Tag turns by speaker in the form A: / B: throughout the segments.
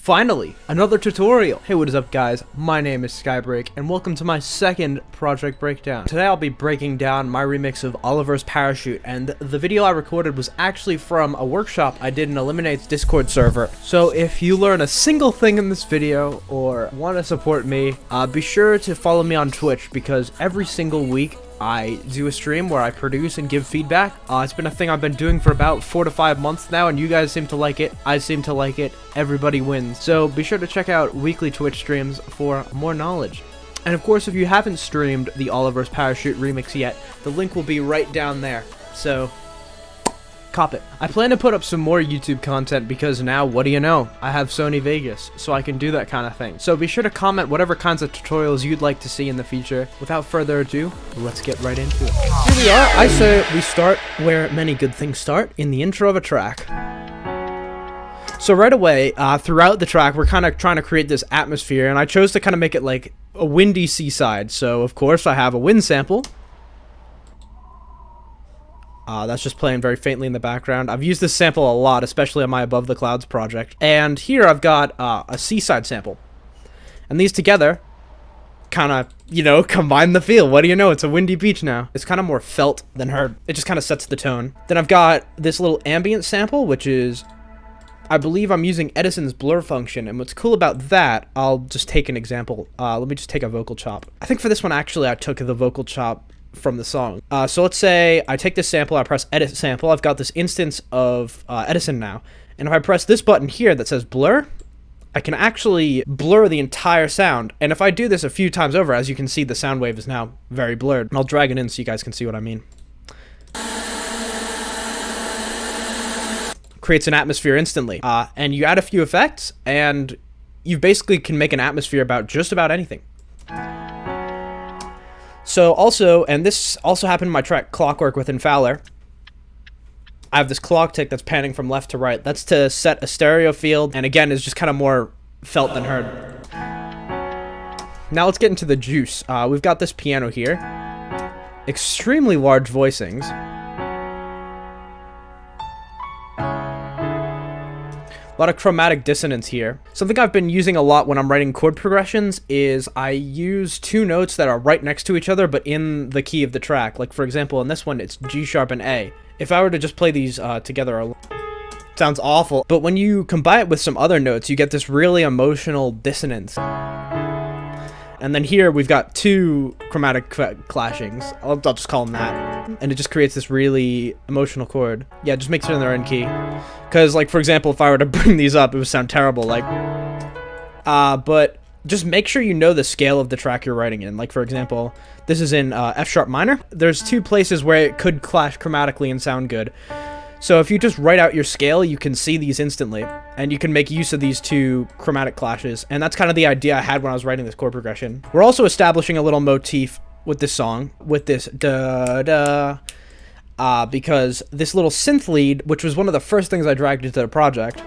A: Finally, another tutorial! Hey, what is up guys? My name is Skybreak, and welcome to my second project breakdown. Today I'll be breaking down my remix of Oliverse Parachute, and the video I recorded was actually from a workshop I did in Eliminate's Discord server. So if you learn a single thing in this video, or want to support me, be sure to follow me on Twitch, because every single week I do a stream where I produce and give feedback. It's been a thing I've been doing for about 4 to 5 months now, and you guys seem to like it. I seem to like it. Everybody wins. So be sure to check out weekly Twitch streams for more knowledge. And of course, if you haven't streamed the Oliverse Parachute remix yet, the link will be right down there. So cop it. I plan to put up some more YouTube content because now, what do you know? I have Sony Vegas, so I can do that kind of thing. So be sure to comment whatever kinds of tutorials you'd like to see in the future. Without further ado, let's get right into it. Here we are. I say we start where many good things start, in the intro of a track. So right away, throughout the track, we're kind of trying to create this atmosphere, and I chose to kind of make it like a windy seaside. So of course, I have a wind sample. That's just playing very faintly in the background. I've used this sample a lot, especially on my Above the Clouds project. And here I've got a seaside sample. And these together kind of, you know, combine the feel. What do you know? It's a windy beach now. It's kind of more felt than heard. It just kind of sets the tone. Then I've got this little ambient sample, which is, I believe I'm using Edison's blur function. And what's cool about that, I'll just take an example. Let me just take a vocal chop. I think for this one, actually, I took the vocal chop from the song. So let's say I take this sample, I press edit sample, I've got this instance of Edison now, and if I press this button here that says blur, I can actually blur the entire sound, and if I do this a few times over, as you can see, the sound wave is now very blurred, and I'll drag it in so you guys can see what I mean. Creates an atmosphere instantly, and you add a few effects, and you basically can make an atmosphere about just about anything. So also, and this also happened in my track Clockwork with Fowler, I have this clock tick that's panning from left to right. That's to set a stereo field, and again, is just kind of more felt than heard. Now let's get into the juice. We've got this piano here. Extremely large voicings. A lot of chromatic dissonance here. Something I've been using a lot when I'm writing chord progressions is I use two notes that are right next to each other but in the key of the track. Like for example, in this one, it's G sharp and A. If I were to just play these together, it sounds awful. But when you combine it with some other notes, you get this really emotional dissonance. And then here we've got two chromatic clashings. I'll just call them that. And it just creates this really emotional chord. Yeah, just makes it in their own key. Because, like, for example, if I were to bring these up, it would sound terrible. Like, but just make sure you know the scale of the track you're writing in. Like, for example, this is in F sharp minor. There's two places where it could clash chromatically and sound good. So if you just write out your scale, you can see these instantly, and you can make use of these two chromatic clashes, and that's kind of the idea I had when I was writing this chord progression. We're also establishing a little motif with this song, with this da-da, because this little synth lead, which was one of the first things I dragged into the project,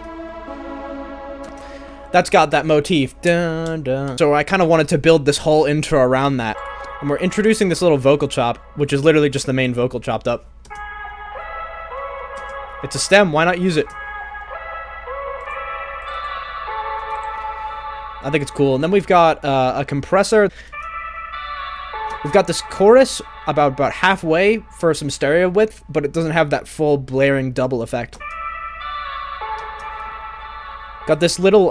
A: that's got that motif, da-da. So I kind of wanted to build this whole intro around that, and we're introducing this little vocal chop, which is literally just the main vocal chopped up. It's a stem, why not use it? I think it's cool. And then we've got a compressor. We've got this chorus about halfway for some stereo width, but it doesn't have that full blaring double effect. Got this little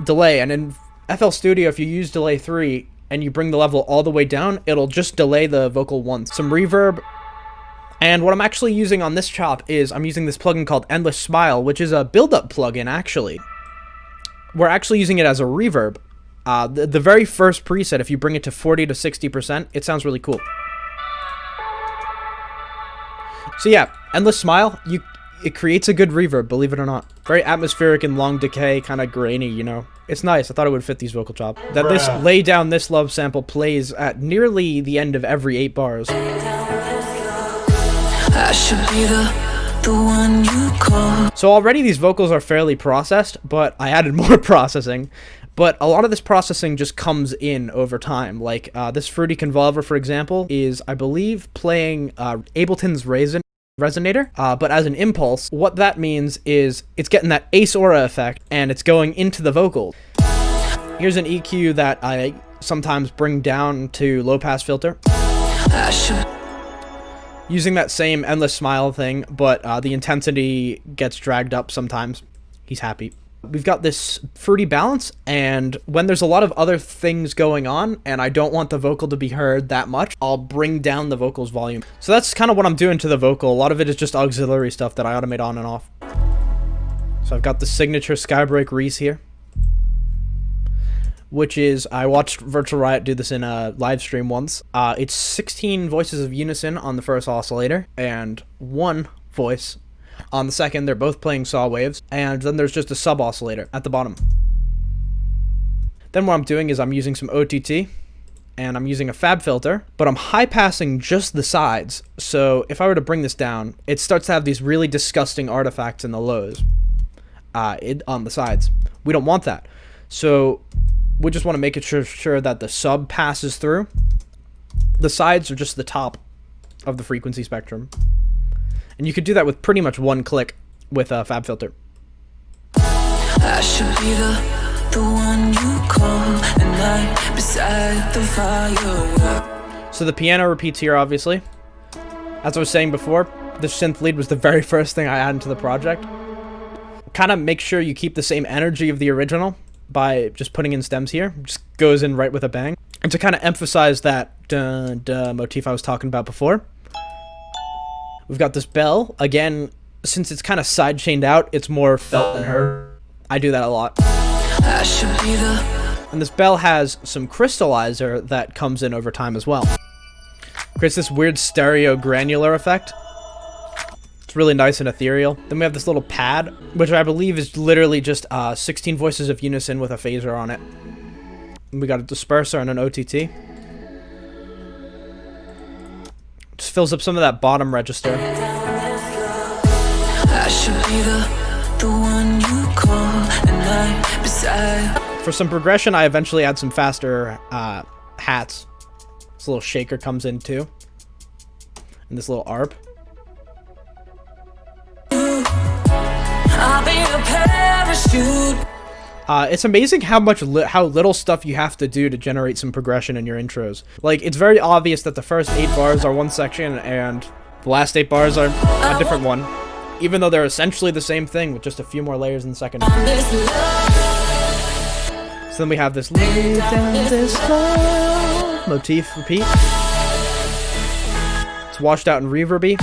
A: delay, and in FL Studio, if you use delay 3 and you bring the level all the way down, it'll just delay the vocal once. Some reverb. And what I'm actually using on this chop is I'm using this plugin called Endless Smile, which is a Buildup plugin, actually. We're actually using it as a reverb. The very first preset, if you bring it to 40 to 60%, it sounds really cool. So yeah, Endless Smile, it creates a good reverb, believe it or not. Very atmospheric and long decay, kind of grainy, you know. It's nice. I thought it would fit these vocal chops. That this Lay Down This Love sample plays at nearly the end of every 8 bars. I should be the one you call. So already these vocals are fairly processed, but I added more processing. But a lot of this processing just comes in over time. Like this Fruity Convolver, for example, is, I believe, playing Ableton's Raisin. resonator, but as an impulse. What that means is it's getting that Ace Aura effect, and it's going into the vocal. Here's an EQ that I sometimes bring down to low pass filter, using that same endless smile thing, but the intensity gets dragged up sometimes. He's happy. We've got this fruity balance, and when there's a lot of other things going on and I don't want the vocal to be heard that much, I'll bring down the vocal's volume. So that's kind of what I'm doing to the vocal. A lot of it is just auxiliary stuff that I automate on and off. So I've got the signature Skybreak Reese here, which is, I watched Virtual Riot do this in a live stream once. It's 16 voices of unison on the first oscillator and 1 voice on the second. They're both playing saw waves, and then there's just a sub oscillator at the bottom. Then what I'm doing is I'm using some OTT, and I'm using a fab filter, but I'm high passing just the sides. So if I were to bring this down, it starts to have these really disgusting artifacts in the lows on the sides. We don't want that. So we just want to make it sure that the sub passes through. The sides are just the top of the frequency spectrum. And you could do that with pretty much one click with a fab filter. I should be the one you call at night beside the fire. So the piano repeats here, obviously. As I was saying before, the synth lead was the very first thing I added to the project. Kind of make sure you keep the same energy of the original by just putting in stems here. Just goes in right with a bang. And to kind of emphasize that duh motif I was talking about before, we've got this bell. Again, since it's kind of side chained out, it's more felt than heard. I do that a lot. And this bell has some crystallizer that comes in over time as well. Creates this weird stereo granular effect. It's really nice and ethereal. Then we have this little pad, which I believe is literally just 16 voices of unison with a phaser on it. And we got a disperser and an OTT. Just fills up some of that bottom register. For some progression, I eventually add some faster hats. This little shaker comes in too, and this little arp. It's amazing how little stuff you have to do to generate some progression in your intros. Like, it's very obvious that the first 8 bars are one section and the last 8 bars are a different one, even though they're essentially the same thing with just a few more layers in the second. So then we have this lay down this love motif repeat. It's washed out and reverby.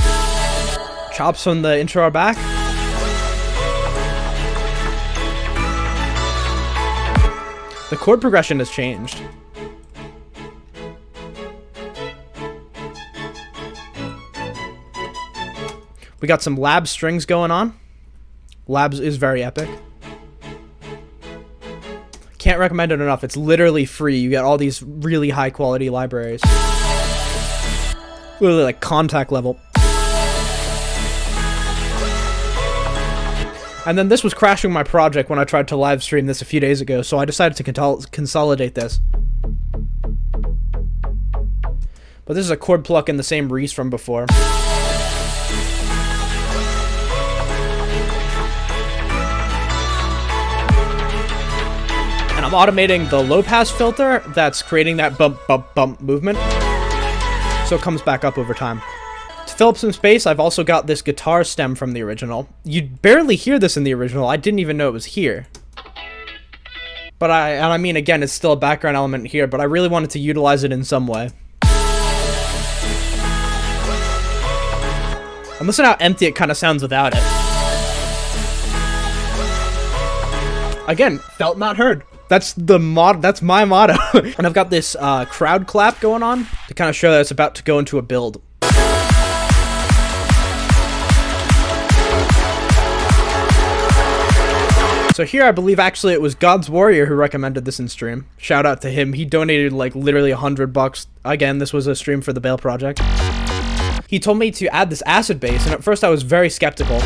A: Chops from the intro are back. The chord progression has changed. We got some lab strings going on. Labs is very epic. Can't recommend it enough. It's literally free. You get all these really high quality libraries. Literally like contact level. And then this was crashing my project when I tried to live stream this a few days ago, so I decided to consolidate this. But this is a chord pluck in the same Reese from before. And I'm automating the low pass filter that's creating that bump bump bump movement, so it comes back up over time. To fill up some space, I've also got this guitar stem from the original. You'd barely hear this in the original. I didn't even know it was here. But I mean, again, it's still a background element here, but I really wanted to utilize it in some way. And listen how empty it kind of sounds without it. Again, felt not heard. That's that's my motto. And I've got this crowd clap going on to kind of show that it's about to go into a build. So here I believe actually it was God's Warrior who recommended this in stream. Shout out to him. He donated like literally $100. Again, this was a stream for the Bail project. He told me to add this acid bass, and at first I was very skeptical.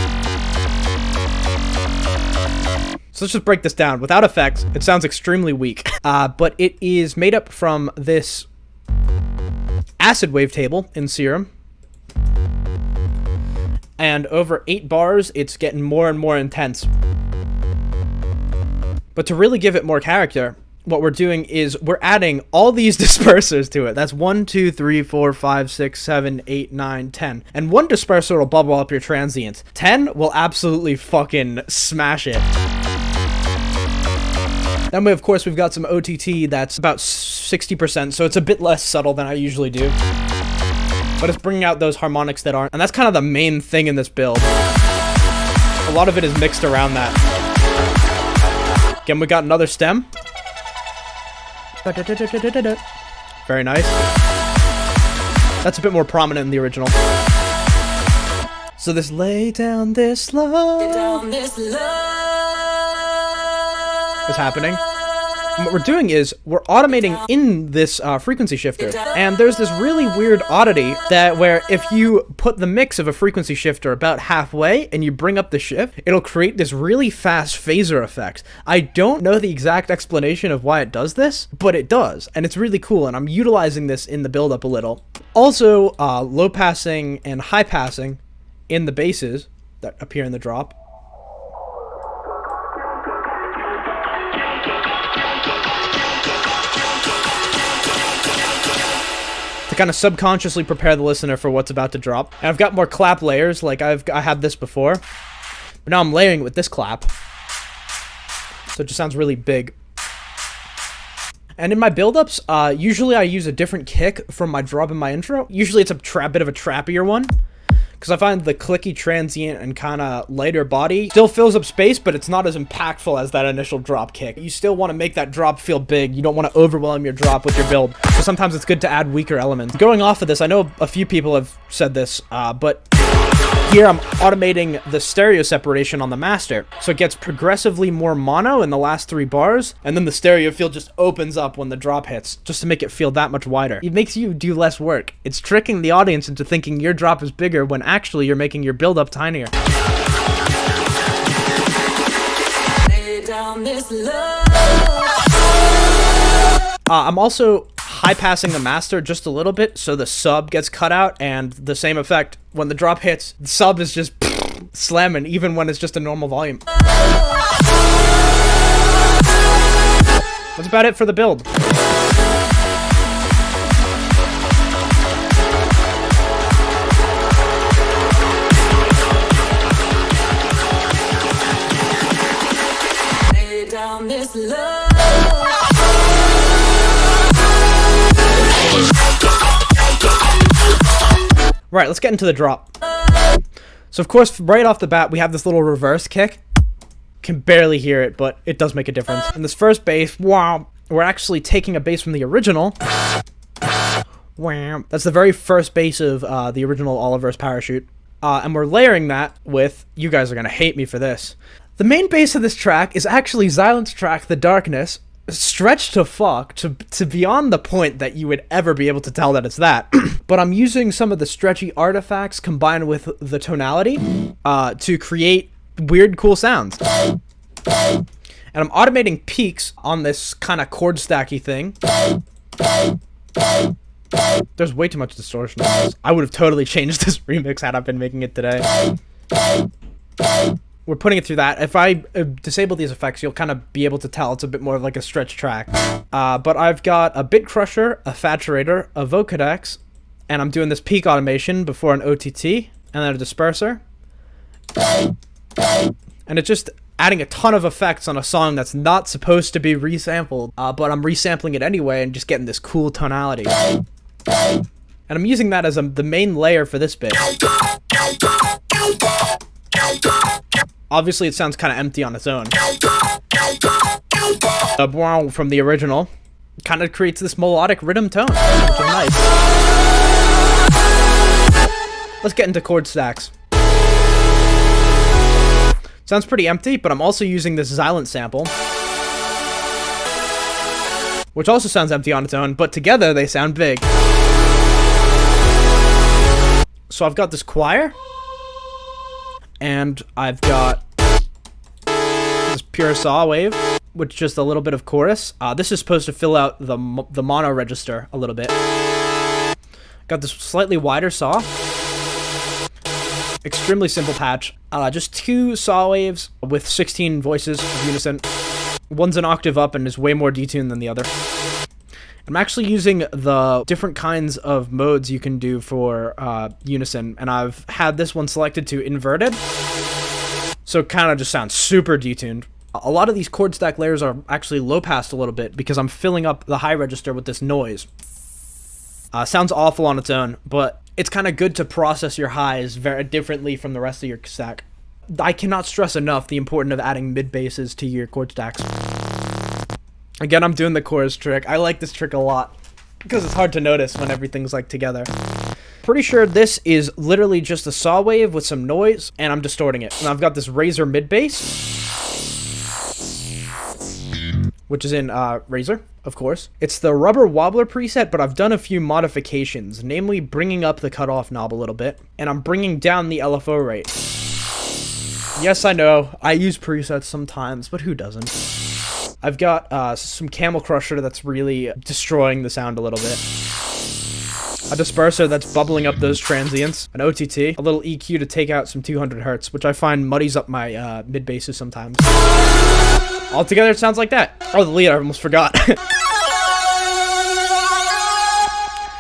A: So let's just break this down. Without effects, it sounds extremely weak. But it is made up from this acid wavetable in Serum. and over 8 bars, it's getting more and more intense. But to really give it more character, what we're doing is we're adding all these dispersers to it. That's 1, 2, 3, 4, 5, 6, 7, 8, 9, 10. And one disperser will bubble up your transients. 10 will absolutely fucking smash it. Then, of course, we've got some OTT that's about 60%, so it's a bit less subtle than I usually do. But it's bringing out those harmonics that aren't. And that's kind of the main thing in this build. A lot of it is mixed around that. Again, we got another stem. Very nice. That's a bit more prominent in the original. So this lay down this love is happening. And what we're doing is we're automating in this frequency shifter, and there's this really weird oddity that where if you put the mix of a frequency shifter about halfway and you bring up the shift, it'll create this really fast phaser effect. I don't know the exact explanation of why it does this, but it does, and it's really cool, and I'm utilizing this in the build-up a little. Also, low passing and high passing in the basses that appear in the drop. To kind of subconsciously prepare the listener for what's about to drop. And I've got more clap layers, like I had this before, but now I'm layering it with this clap, so it just sounds really big. And in my buildups, usually I use a different kick from my drop in my intro. Usually it's a bit of a trappier one, because I find the clicky transient and kind of lighter body still fills up space, but it's not as impactful as that initial drop kick. You still want to make that drop feel big. You don't want to overwhelm your drop with your build. So sometimes it's good to add weaker elements. Going off of this, I know a few people have said this, but here I'm automating the stereo separation on the master, so it gets progressively more mono in the last 3 bars, and then the stereo field just opens up when the drop hits, just to make it feel that much wider. It makes you do less work. It's tricking the audience into thinking your drop is bigger when actually you're making your build up tinier. I'm also high passing the master just a little bit so the sub gets cut out, and the same effect when the drop hits, the sub is just slamming even when it's just a normal volume. That's about it for the build. Lay down this love. Right, let's get into the drop. So of course, right off the bat, we have this little reverse kick. Can barely hear it, but it does make a difference. And this first bass, wow, we're actually taking a bass from the original. Wow, that's the very first bass of the original Oliverse parachute. And we're layering that with, you guys are gonna hate me for this. The main bass of this track is actually Xylan's track, The Darkness, stretched to fuck to beyond the point that you would ever be able to tell that it's that. But I'm using some of the stretchy artifacts combined with the tonality to create weird cool sounds. And I'm automating peaks on this kind of chord stacky thing. There's way too much distortion on this. I would have totally changed this remix had I been making it today. We're putting it through that. If I disable these effects, you'll kind of be able to tell it's a bit more of like a stretch track. But I've got a bit crusher, a saturator, a vocodex, and I'm doing this peak automation before an OTT, and then a disperser. And it's just adding a ton of effects on a song that's not supposed to be resampled, but I'm resampling it anyway and just getting this cool tonality. And I'm using that as the main layer for this bit. Obviously, it sounds kind of empty on its own. The wow from the original kind of creates this melodic rhythm tone, which is nice. Let's get into chord stacks. Sounds pretty empty, but I'm also using this Xylant sample, which also sounds empty on its own, but together they sound big. So I've got this choir, and I've got this pure saw wave, with just a little bit of chorus. This is supposed to fill out the mono register a little bit. Got this slightly wider saw. Extremely simple patch. Just 2 saw waves with 16 voices of unison. One's an octave up and is way more detuned than the other. I'm actually using the different kinds of modes you can do for unison, and I've had this one selected to inverted, so it kind of just sounds super detuned. A lot of these chord stack layers are actually low passed a little bit because I'm filling up the high register with this noise. Sounds awful on its own, but it's kind of good to process your highs very differently from the rest of your stack. I cannot stress enough the importance of adding mid basses to your chord stacks. Again, I'm doing the chorus trick. I like this trick a lot because it's hard to notice when everything's like together. Pretty sure this is literally just a saw wave with some noise, and I'm distorting it. And I've got this Razor mid bass, which is in Razor, of course. It's the rubber wobbler preset, but I've done a few modifications, namely bringing up the cutoff knob a little bit, and I'm bringing down the LFO rate. Yes, I know, I use presets sometimes, but who doesn't? I've got some Camel Crusher that's really destroying the sound a little bit. A disperser that's bubbling up those transients. An OTT. A little EQ to take out some 200 Hz, which I find muddies up my mid basses sometimes. Altogether, it sounds like that. Oh, the lead, I almost forgot.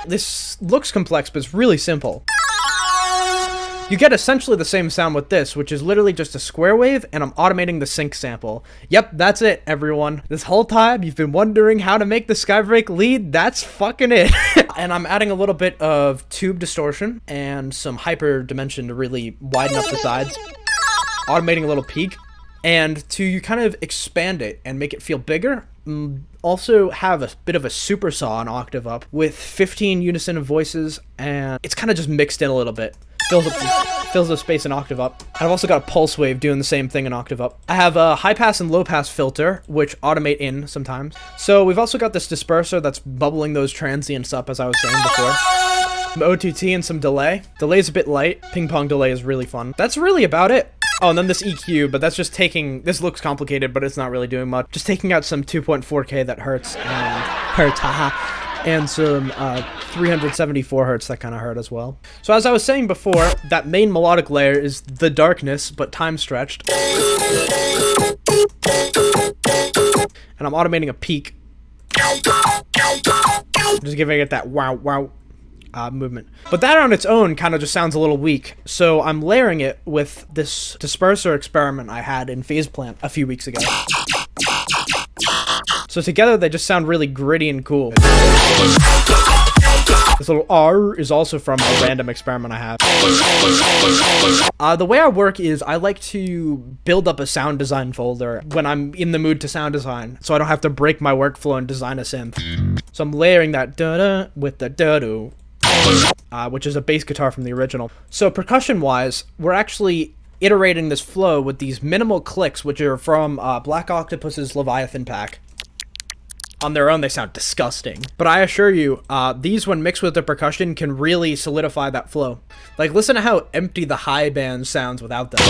A: This looks complex, but it's really simple. You get essentially the same sound with this, which is literally just a square wave, and I'm automating the sync sample. Yep, that's it, everyone. This whole time, you've been wondering how to make the Skybreak lead, that's fucking it. And I'm adding a little bit of tube distortion and some hyper dimension to really widen up the sides. Automating a little peak. And to kind of expand it and make it feel bigger, also have a bit of a super saw an octave up with 15 unison of voices, and it's kind of just mixed in a little bit. Fills up space an octave up. I've also got a pulse wave doing the same thing an octave up. I have a high pass and low pass filter, which automate in sometimes. So we've also got this disperser that's bubbling those transients up, as I was saying before. Some OTT and some delay. Delay's a bit light. Ping pong delay is really fun. That's really about it. Oh, and then this EQ, but that's just taking, this looks complicated, but it's not really doing much. Just taking out some 2.4K that hurts, and some 374 hertz that kind of hurt as well. So as I was saying before, that main melodic layer is the darkness, but time stretched. And I'm automating a peak. Just giving it that wow, wow. Movement. But that on its own kind of just sounds a little weak, so I'm layering it with this disperser experiment I had in Phase Plant a few weeks ago. So together they just sound really gritty and cool. This little R is also from a random experiment I have. The way I work is I like to build up a sound design folder when I'm in the mood to sound design, so I don't have to break my workflow and design a synth. So I'm layering that da-da with the da-do. Which is a bass guitar from the original. So percussion-wise, we're actually iterating this flow with these minimal clicks, which are from Black Octopus's Leviathan pack. On their own, they sound disgusting. But I assure you, these, when mixed with the percussion, can really solidify that flow. Like, listen to how empty the high band sounds without them.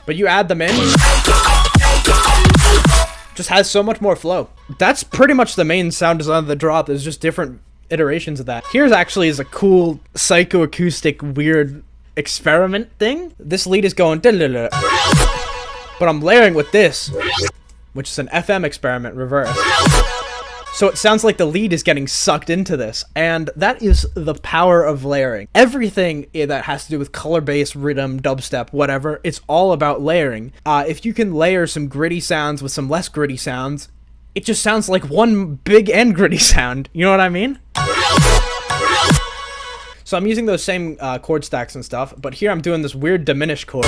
A: But you add them in, just has so much more flow. That's pretty much the main sound design of the drop. There's just different iterations of that. Here's actually is a cool psychoacoustic weird experiment thing. This lead is going but I'm layering with this, which is an FM experiment reverse. So it sounds like the lead is getting sucked into this, and that is the power of layering. Everything that has to do with color bass, rhythm, dubstep, whatever, it's all about layering. If you can layer some gritty sounds with some less gritty sounds, it just sounds like one big and gritty sound. You know what I mean? So I'm using those same chord stacks and stuff, but here I'm doing this weird diminished chord.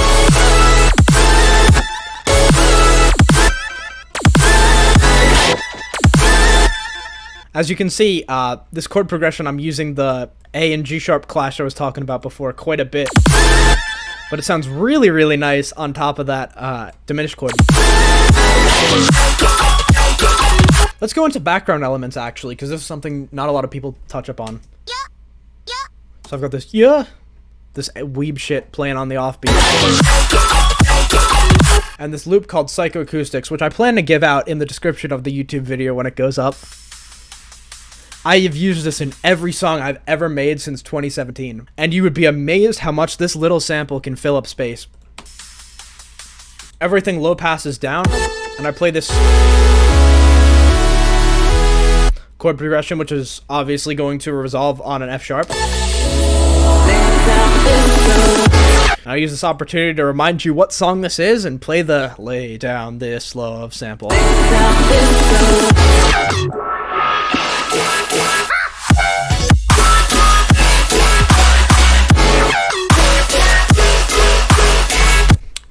A: As you can see, this chord progression, I'm using the A and G sharp clash I was talking about before quite a bit. But it sounds really, really nice on top of that diminished chord. Let's go into background elements, actually, because this is something not a lot of people touch upon. So I've got this, this weeb shit playing on the offbeat. And this loop called Psychoacoustics, which I plan to give out in the description of the YouTube video when it goes up. I have used this in every song I've ever made since 2017, and you would be amazed how much this little sample can fill up space. Everything low passes down, and I play this chord progression, which is obviously going to resolve on an F sharp. I use this opportunity to remind you what song this is and play the "Lay Down This Love" sample.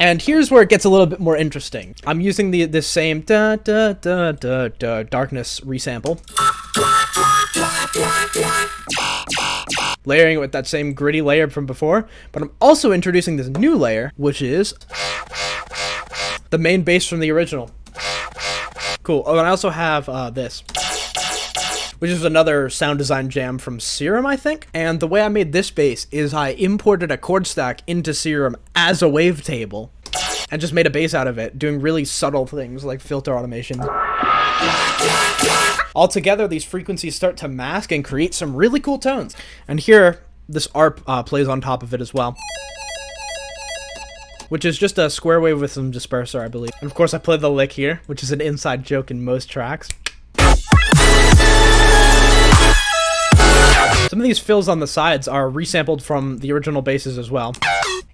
A: And here's where it gets a little bit more interesting. I'm using this same darkness resample, layering it with that same gritty layer from before, but I'm also introducing this new layer, which is the main bass from the original. Cool. Oh, and I also have this, which is another sound design jam from Serum, I think. And the way I made this bass is I imported a chord stack into Serum as a wavetable and just made a bass out of it, doing really subtle things like filter automation. Altogether, these frequencies start to mask and create some really cool tones. And here, this ARP plays on top of it as well, which is just a square wave with some disperser, I believe. And of course, I play the lick here, which is an inside joke in most tracks. Some of these fills on the sides are resampled from the original basses as well.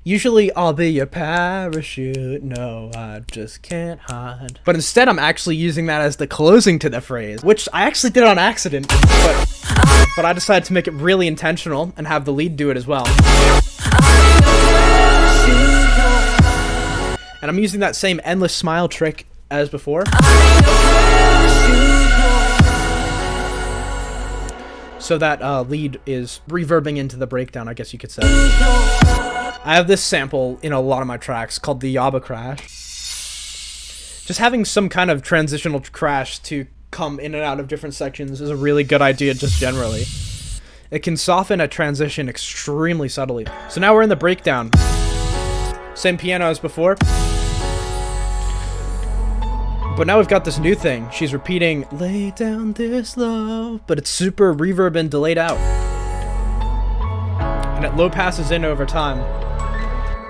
A: Usually, I'll be your parachute, no, I just can't hide. But instead, I'm actually using that as the closing to the phrase, which I actually did on accident, but I decided to make it really intentional and have the lead do it as well. And I'm using that same endless smile trick as before. So that lead is reverbing into the breakdown, I guess you could say. I have this sample in a lot of my tracks called the Yaba Crash. Just having some kind of transitional crash to come in and out of different sections is a really good idea just generally. It can soften a transition extremely subtly. So now we're in the breakdown. Same piano as before. But now we've got this new thing. She's repeating, "Lay down this love," but it's super reverb and delayed out. And it low passes in over time.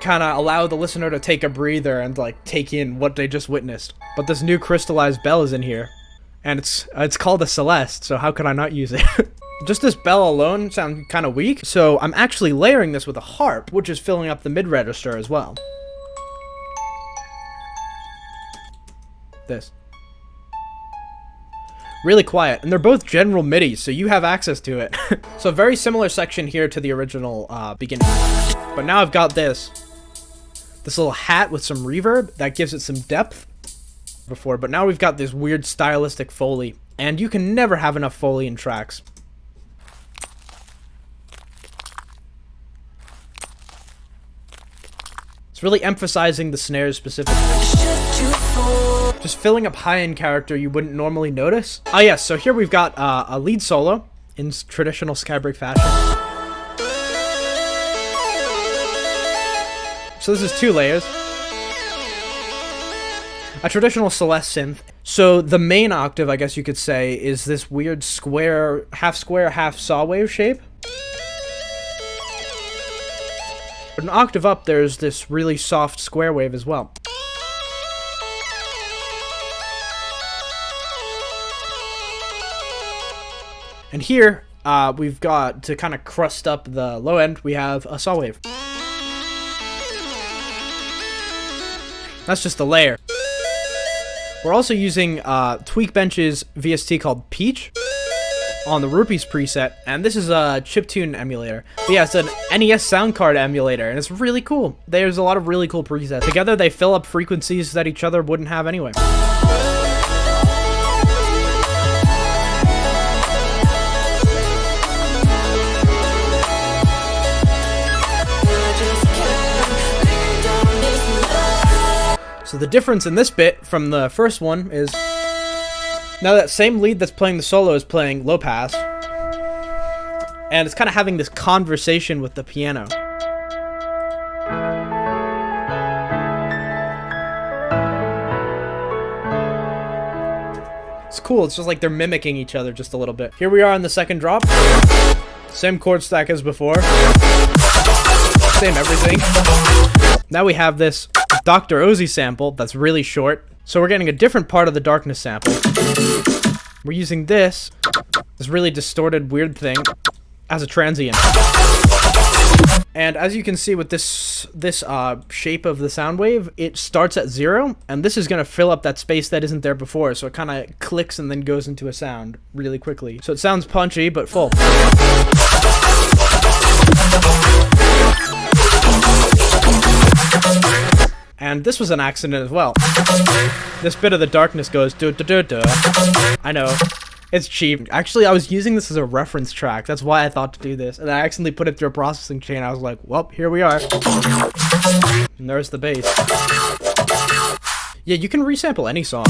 A: Kind of allow the listener to take a breather and like take in what they just witnessed. But this new crystallized bell is in here. And it's called a Celeste, so how could I not use it? Just this bell alone sounds kind of weak. So I'm actually layering this with a harp, which is filling up the mid register as well. This. Really quiet, and they're both general MIDI, so you have access to it. So a very similar section here to the original beginning. But now I've got this little hat with some reverb that gives it some depth before, but now we've got this weird stylistic Foley, and you can never have enough Foley in tracks. It's really emphasizing the snares specifically. Just filling up high-end character you wouldn't normally notice. Oh yes, so here we've got a lead solo in traditional Skybreak fashion. So this is 2 layers. A traditional Celeste synth. So the main octave, I guess you could say, is this weird square, half saw wave shape. But an octave up, there's this really soft square wave as well. And here, we've got, to kind of crust up the low end, we have a saw wave. That's just a layer. We're also using Tweakbench's VST called Peach on the Rupees preset, and this is a chiptune emulator. But yeah, it's an NES sound card emulator, and it's really cool. There's a lot of really cool presets. Together, they fill up frequencies that each other wouldn't have anyway. So the difference in this bit from the first one is now that same lead that's playing the solo is playing low pass, and it's kind of having this conversation with the piano. It's cool. It's just like they're mimicking each other just a little bit. Here we are on the second drop. Same chord stack as before. Same everything. Now we have this Dr. Ozzy sample that's really short. So we're getting a different part of the darkness sample. We're using this really distorted weird thing as a transient. And as you can see with this shape of the sound wave, it starts at 0, and this is going to fill up that space that isn't there before, so it kind of clicks and then goes into a sound really quickly. So it sounds punchy, but full. And this was an accident as well. This bit of the darkness goes do-do-do-do. I know. It's cheap. Actually, I was using this as a reference track. That's why I thought to do this. And I accidentally put it through a processing chain. I was like, well, here we are. And there's the bass. Yeah, you can resample any song.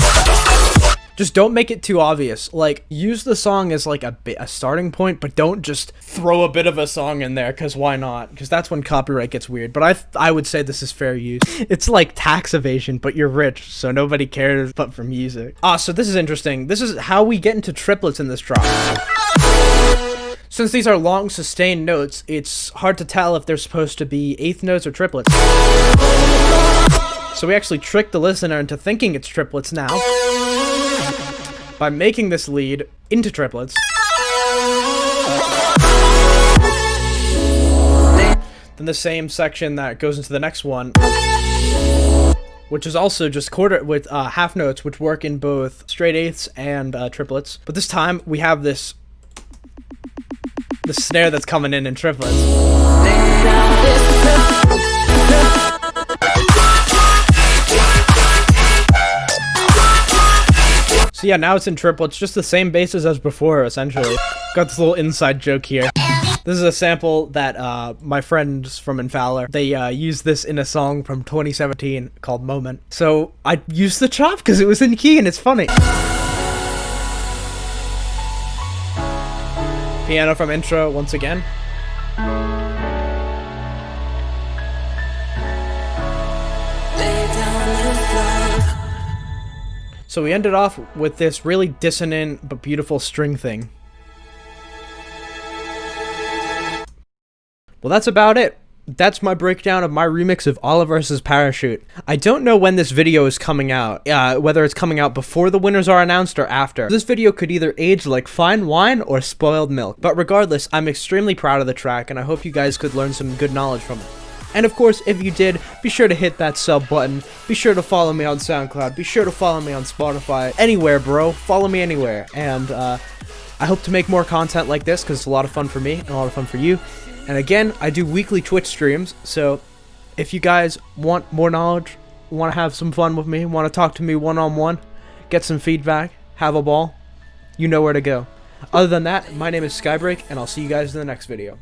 A: Just don't make it too obvious. Like, use the song as like a starting point, but don't just throw a bit of a song in there, because why not? Because that's when copyright gets weird. But I would say this is fair use. It's like tax evasion, but you're rich, so nobody cares but for music. So this is interesting. This is how we get into triplets in this drop. Since these are long sustained notes, it's hard to tell if they're supposed to be eighth notes or triplets. So we actually tricked the listener into thinking it's triplets now by making this lead into triplets. Then the same section that goes into the next one, which is also just quarter with half notes, which work in both straight eighths and triplets. But this time we have the snare that's coming in triplets. So yeah, now it's in triplets, just the same basses as before, essentially. Got this little inside joke here. This is a sample that my friends from Infowler, they used this in a song from 2017 called Moment. So I used the chop because it was in key and it's funny. Piano from intro once again. So we ended off with this really dissonant but beautiful string thing. Well, that's about it. That's my breakdown of my remix of Oliverse's Parachute. I don't know when this video is coming out, whether it's coming out before the winners are announced or after. This video could either age like fine wine or spoiled milk. But regardless, I'm extremely proud of the track, and I hope you guys could learn some good knowledge from it. And of course, if you did, be sure to hit that sub button. Be sure to follow me on SoundCloud. Be sure to follow me on Spotify. Anywhere, bro. Follow me anywhere. And I hope to make more content like this because it's a lot of fun for me and a lot of fun for you. And again, I do weekly Twitch streams. So if you guys want more knowledge, want to have some fun with me, want to talk to me one-on-one, get some feedback, have a ball, you know where to go. Other than that, my name is Skybreak, and I'll see you guys in the next video.